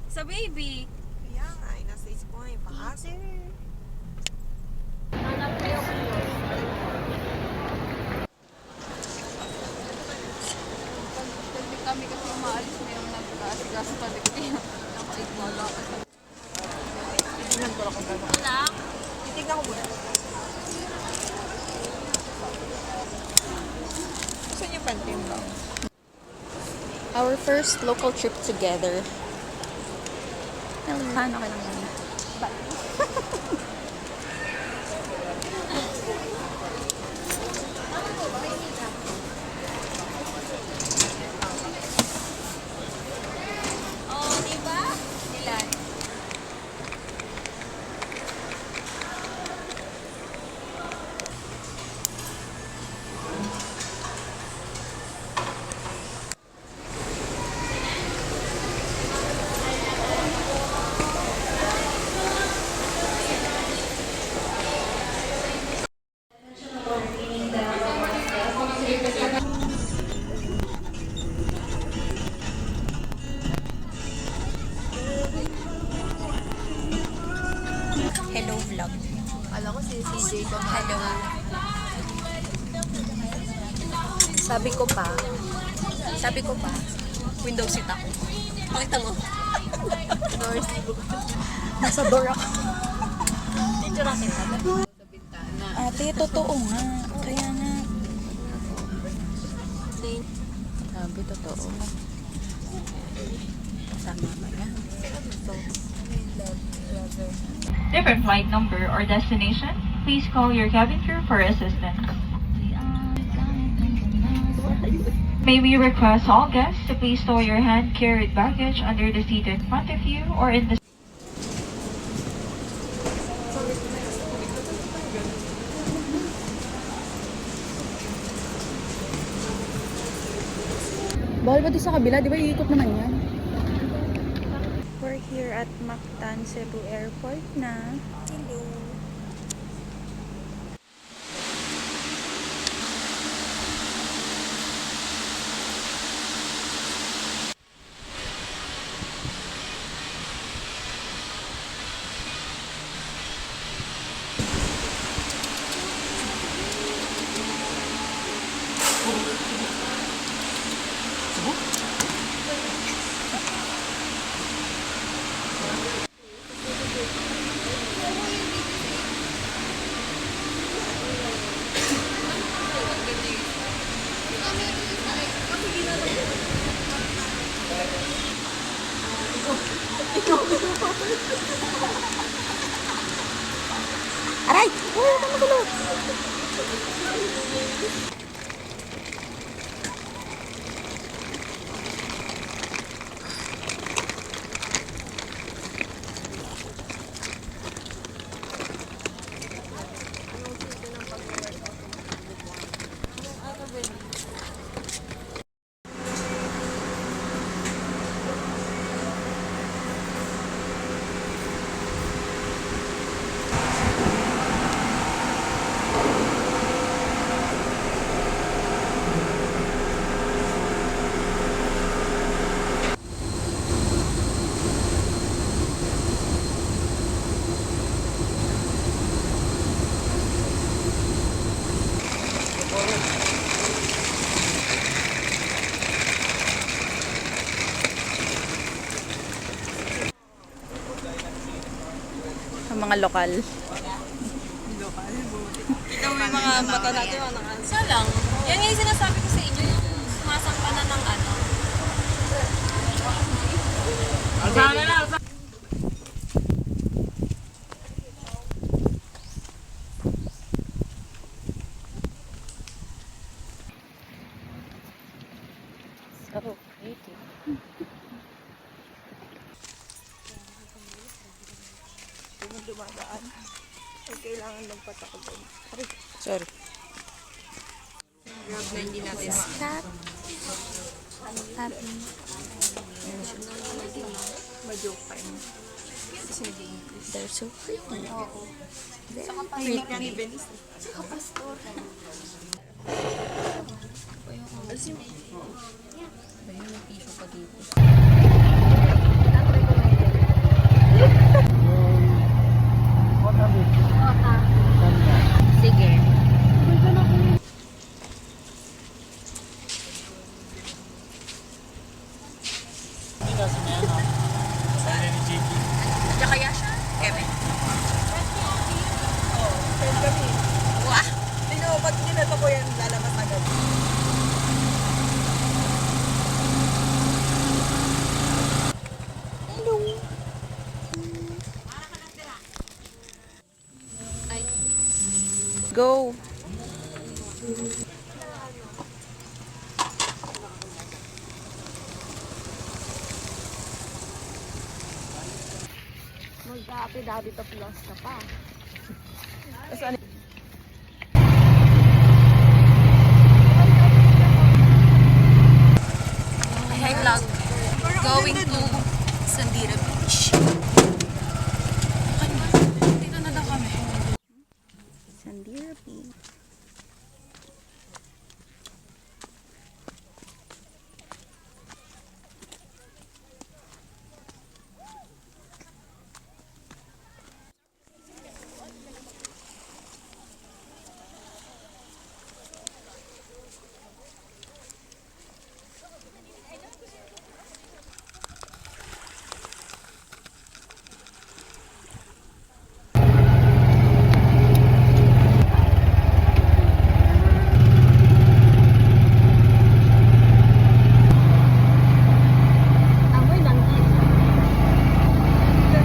Sa baby. Kaya nga, nasa isip ko nga yung pang-aso. Hanap kayo kami kasi umaalis na yung nag-asigaso pa dito. Nakaigwala ka sa... Tingnan ko lang kung gano'n. Wala. Titignan ko muna. Saan yung pantin ba? Our first local trip together. Paano ka lang yun? Oh, diba? Ilan? Hello vlog. Alam ko si CJ ko. Hello. Sabi ko pa, window seat ako. Pakita mo. Nasa door ako. Picture natin ka. Sa bintana. Ate, totoo nga. Kaya nga. Sabi, totoo. Sama ba nga? Different flight number or destination, please call your cabin crew for assistance. May we request all guests to please store your hand-carried baggage under the seat in front of you or in the Bawal ba di sa kabila? Di ba iikot naman yan? We're here at Mactan, Cebu Airport na. Hello. Aray! Oh, magulo! Ang mga lokal. Ito may mga mata natin mga nakaano. Isa lang. Yan nga yung sinasabi ko sa inyo, yung sumasangka na ng ano. So pretty. Kung dumadaan, ay kailangan magpatakbo. Sorry. Grab na hindi natin Cat. Happy. ma-joke pa yun. Kasi nag-i-English. They're so pretty. Oo. Very Hindi ka pretty. ni Venice. Saka pastor. Ba yun, may tissue pa dito. Go! Magka-api-dabi to plus ka pa. Tapos ano? Hi vlog. Going to Sandira Beach. Dito na daw kami. Sandira Beach.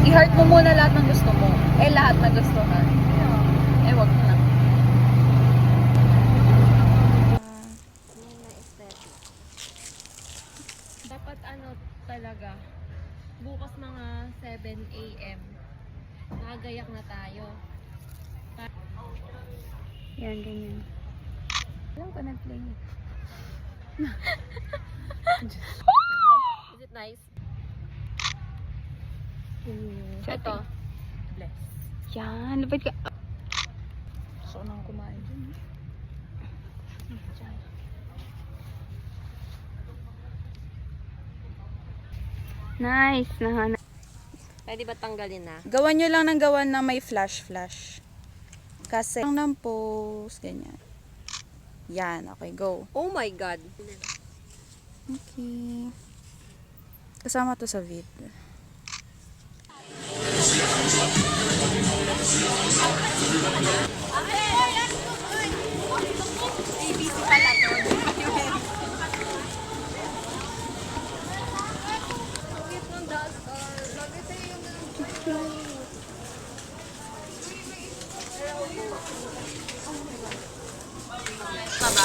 I-heart mo muna lahat ng gusto mo. Lahat na gusto ha. Wag mo na. Dapat ano talaga, bukas mga 7 a.m. Nakagayak na tayo. Yan, ganyan. Alam ko nag-play. Is it nice? Ito. Bless. Yan, lupit ka. Gusto ko nang kumain dyan. Nice. Pwede ba tanggalin na? Gawan nyo lang ng gawan na may flash. Kasi lang ng post, ganyan. Yan, okay, go. Oh my God. Okay. Kasama to sa vid. ABC pala to. Baba.